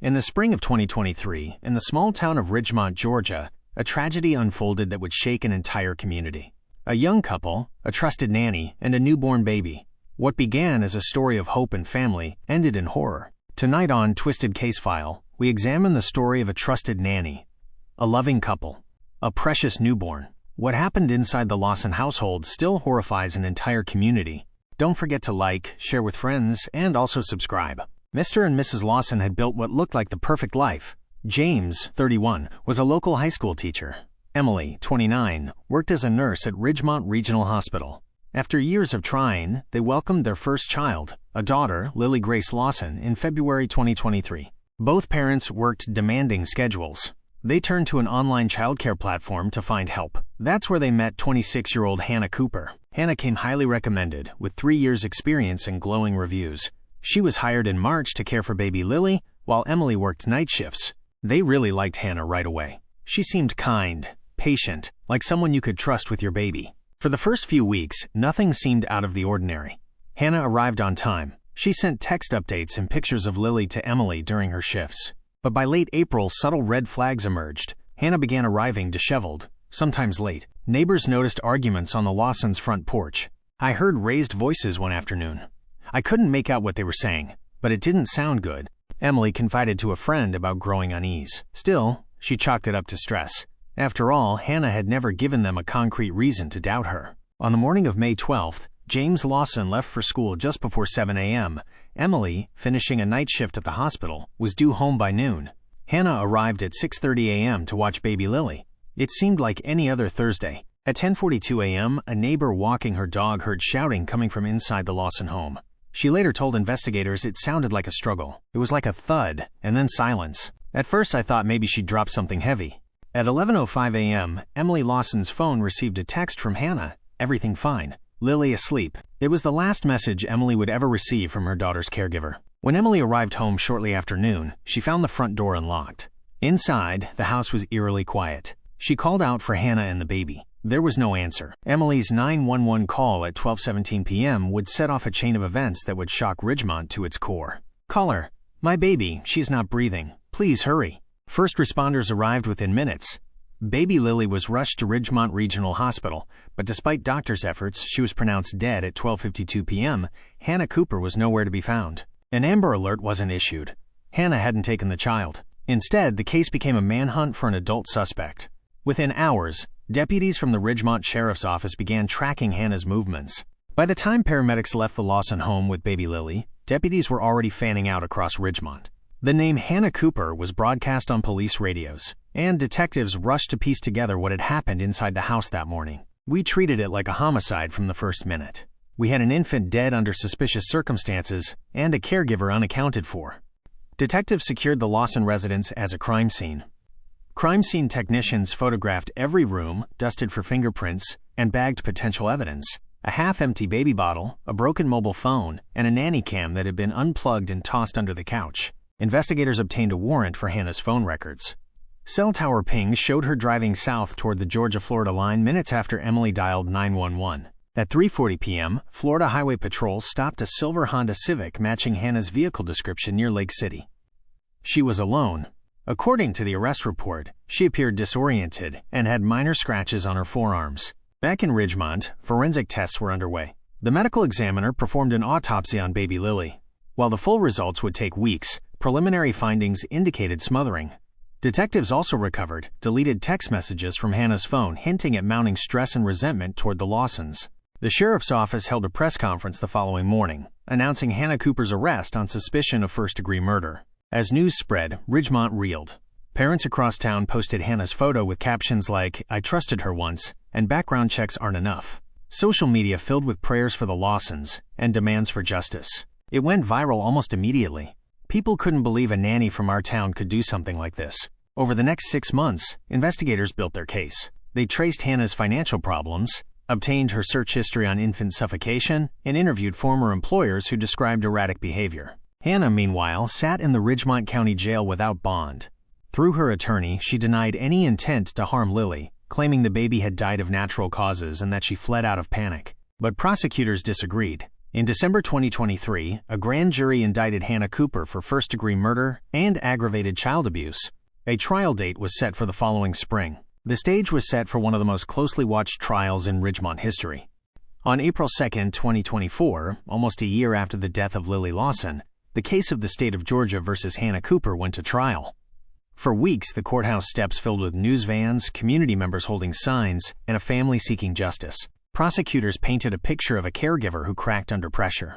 In the spring of 2023, in the small town of Ridgemont, Georgia, a tragedy unfolded that would shake an entire community. A young couple, a trusted nanny, and a newborn baby. What began as a story of hope and family ended in horror. Tonight on Twisted Case File, we examine the story of a trusted nanny, a loving couple, a precious newborn. What happened inside the Lawson household still horrifies an entire community. Don't forget to like, share with friends, and also subscribe. Mr. and Mrs. Lawson had built what looked like the perfect life. James, 31, was a local high school teacher. Emily, 29, worked as a nurse at Ridgemont Regional Hospital. After years of trying, they welcomed their first child, a daughter, Lily Grace Lawson, in February 2023. Both parents worked demanding schedules. They turned to an online childcare platform to find help. That's where they met 26-year-old Hannah Cooper. Hannah came highly recommended, with 3 years' experience and glowing reviews. She was hired in March to care for baby Lily, while Emily worked night shifts. They really liked Hannah right away. She seemed kind, patient, like someone you could trust with your baby. For the first few weeks, nothing seemed out of the ordinary. Hannah arrived on time. She sent text updates and pictures of Lily to Emily during her shifts. But by late April, subtle red flags emerged. Hannah began arriving disheveled, sometimes late. Neighbors noticed arguments on the Lawsons' front porch. I heard raised voices one afternoon. I couldn't make out what they were saying, but it didn't sound good. Emily confided to a friend about growing unease. Still, she chalked it up to stress. After all, Hannah had never given them a concrete reason to doubt her. On the morning of May 12th, James Lawson left for school just before 7 a.m. Emily, finishing a night shift at the hospital, was due home by noon. Hannah arrived at 6:30 a.m. to watch baby Lily. It seemed like any other Thursday. At 10:42 a.m., a neighbor walking her dog heard shouting coming from inside the Lawson home. She later told investigators it sounded like a struggle. It was like a thud, and then silence. At first I thought maybe she'd dropped something heavy. At 11:05 a.m., Emily Lawson's phone received a text from Hannah. Everything fine. Lily asleep. It was the last message Emily would ever receive from her daughter's caregiver. When Emily arrived home shortly after noon, she found the front door unlocked. Inside, the house was eerily quiet. She called out for Hannah and the baby. There was no answer. Emily's 911 call at 12:17 p.m. would set off a chain of events that would shock Ridgemont to its core. "Caller, my baby, she's not breathing. Please hurry." First responders arrived within minutes. Baby Lily was rushed to Ridgemont Regional Hospital, but despite doctors' efforts, she was pronounced dead at 12:52 p.m. Hannah Cooper was nowhere to be found. An Amber Alert wasn't issued. Hannah hadn't taken the child. Instead, the case became a manhunt for an adult suspect. Within hours, deputies from the Ridgemont Sheriff's Office began tracking Hannah's movements. By the time paramedics left the Lawson home with baby Lily, deputies were already fanning out across Ridgemont. The name Hannah Cooper was broadcast on police radios, and detectives rushed to piece together what had happened inside the house that morning. We treated it like a homicide from the first minute. We had an infant dead under suspicious circumstances and a caregiver unaccounted for. Detectives secured the Lawson residence as a crime scene. Crime scene technicians photographed every room, dusted for fingerprints, and bagged potential evidence. A half-empty baby bottle, a broken mobile phone, and a nanny cam that had been unplugged and tossed under the couch. Investigators obtained a warrant for Hannah's phone records. Cell tower pings showed her driving south toward the Georgia-Florida line minutes after Emily dialed 911. At 3:40 p.m., Florida Highway Patrol stopped a silver Honda Civic matching Hannah's vehicle description near Lake City. She was alone. According to the arrest report, she appeared disoriented and had minor scratches on her forearms. Back in Ridgemont, forensic tests were underway. The medical examiner performed an autopsy on baby Lily. While the full results would take weeks, preliminary findings indicated smothering. Detectives also recovered deleted text messages from Hannah's phone hinting at mounting stress and resentment toward the Lawsons. The sheriff's office held a press conference the following morning, announcing Hannah Cooper's arrest on suspicion of first-degree murder. As news spread, Ridgemont reeled. Parents across town posted Hannah's photo with captions like, "I trusted her once," and "background checks aren't enough." Social media filled with prayers for the Lawsons and demands for justice. It went viral almost immediately. People couldn't believe a nanny from our town could do something like this. Over the next 6 months, investigators built their case. They traced Hannah's financial problems, obtained her search history on infant suffocation, and interviewed former employers who described erratic behavior. Hannah, meanwhile, sat in the Ridgemont County Jail without bond. Through her attorney, she denied any intent to harm Lily, claiming the baby had died of natural causes and that she fled out of panic. But prosecutors disagreed. In December 2023, a grand jury indicted Hannah Cooper for first-degree murder and aggravated child abuse. A trial date was set for the following spring. The stage was set for one of the most closely watched trials in Ridgemont history. On April 2, 2024, almost a year after the death of Lily Lawson, the case of the state of Georgia versus Hannah Cooper went to trial. For weeks, the courthouse steps filled with news vans, community members holding signs, and a family seeking justice. Prosecutors painted a picture of a caregiver who cracked under pressure.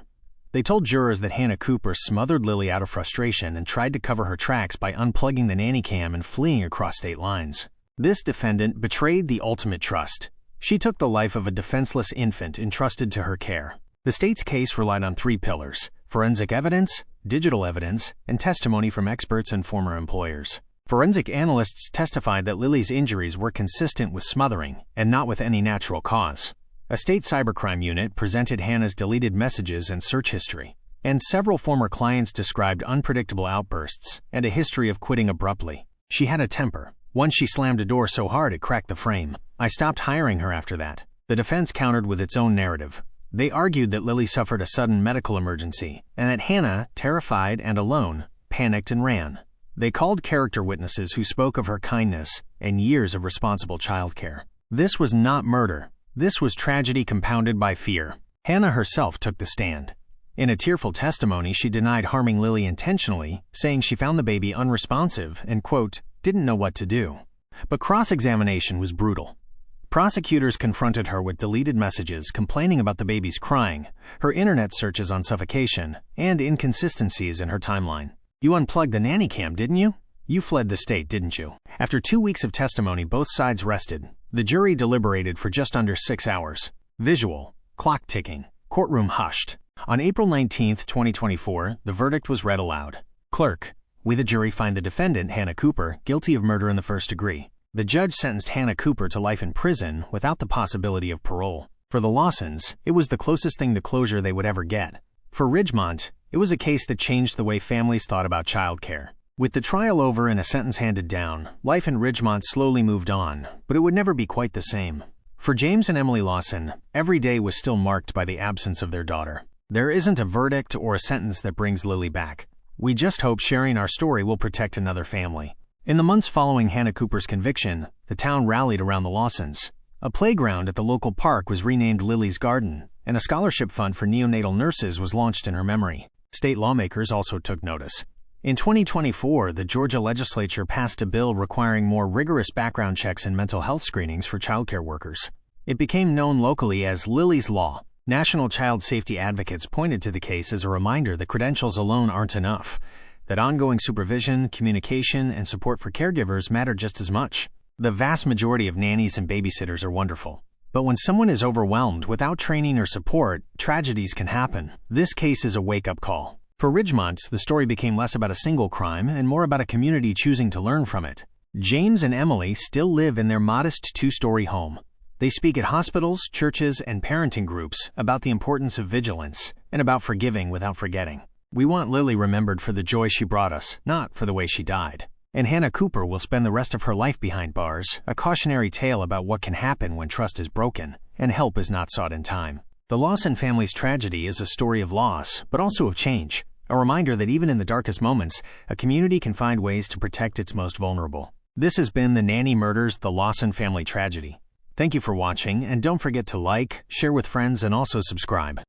They told jurors that Hannah Cooper smothered Lily out of frustration and tried to cover her tracks by unplugging the nanny cam and fleeing across state lines. This defendant betrayed the ultimate trust. She took the life of a defenseless infant entrusted to her care. The state's case relied on three pillars: forensic evidence, digital evidence, and testimony from experts and former employers. Forensic analysts testified that Lily's injuries were consistent with smothering and not with any natural cause. A state cybercrime unit presented Hannah's deleted messages and search history, and several former clients described unpredictable outbursts and a history of quitting abruptly. She had a temper. Once she slammed a door so hard it cracked the frame. I stopped hiring her after that. The defense countered with its own narrative. They argued that Lily suffered a sudden medical emergency, and that Hannah, terrified and alone, panicked and ran. They called character witnesses who spoke of her kindness and years of responsible childcare. This was not murder. This was tragedy compounded by fear. Hannah herself took the stand. In a tearful testimony, she denied harming Lily intentionally, saying she found the baby unresponsive and, quote, didn't know what to do. But cross-examination was brutal. Prosecutors confronted her with deleted messages complaining about the baby's crying, her internet searches on suffocation, and inconsistencies in her timeline. You unplugged the nanny cam, didn't you? You fled the state, didn't you? After 2 weeks of testimony, both sides rested. The jury deliberated for just under 6 hours. Visual, clock ticking, courtroom hushed. On April 19, 2024, the verdict was read aloud. Clerk, we the jury find the defendant, Hannah Cooper, guilty of murder in the first degree. The judge sentenced Hannah Cooper to life in prison without the possibility of parole. For the Lawsons, it was the closest thing to closure they would ever get. For Ridgemont, it was a case that changed the way families thought about childcare. With the trial over and a sentence handed down, life in Ridgemont slowly moved on, but it would never be quite the same. For James and Emily Lawson, every day was still marked by the absence of their daughter. There isn't a verdict or a sentence that brings Lily back. We just hope sharing our story will protect another family. In the months following Hannah Cooper's conviction, the town rallied around the Lawsons. A playground at the local park was renamed Lily's Garden, and a scholarship fund for neonatal nurses was launched in her memory. State lawmakers also took notice. In 2024, the Georgia legislature passed a bill requiring more rigorous background checks and mental health screenings for childcare workers. It became known locally as Lily's Law. National child safety advocates pointed to the case as a reminder that credentials alone aren't enough, that ongoing supervision, communication, and support for caregivers matter just as much. The vast majority of nannies and babysitters are wonderful. But when someone is overwhelmed without training or support, tragedies can happen. This case is a wake-up call. For Ridgemont, the story became less about a single crime and more about a community choosing to learn from it. James and Emily still live in their modest 2-story home. They speak at hospitals, churches, and parenting groups about the importance of vigilance and about forgiving without forgetting. We want Lily remembered for the joy she brought us, not for the way she died. And Hannah Cooper will spend the rest of her life behind bars, a cautionary tale about what can happen when trust is broken and help is not sought in time. The Lawson family's tragedy is a story of loss, but also of change. A reminder that even in the darkest moments, a community can find ways to protect its most vulnerable. This has been the Nanny Murders, the Lawson Family Tragedy. Thank you for watching, and don't forget to like, share with friends, and also subscribe.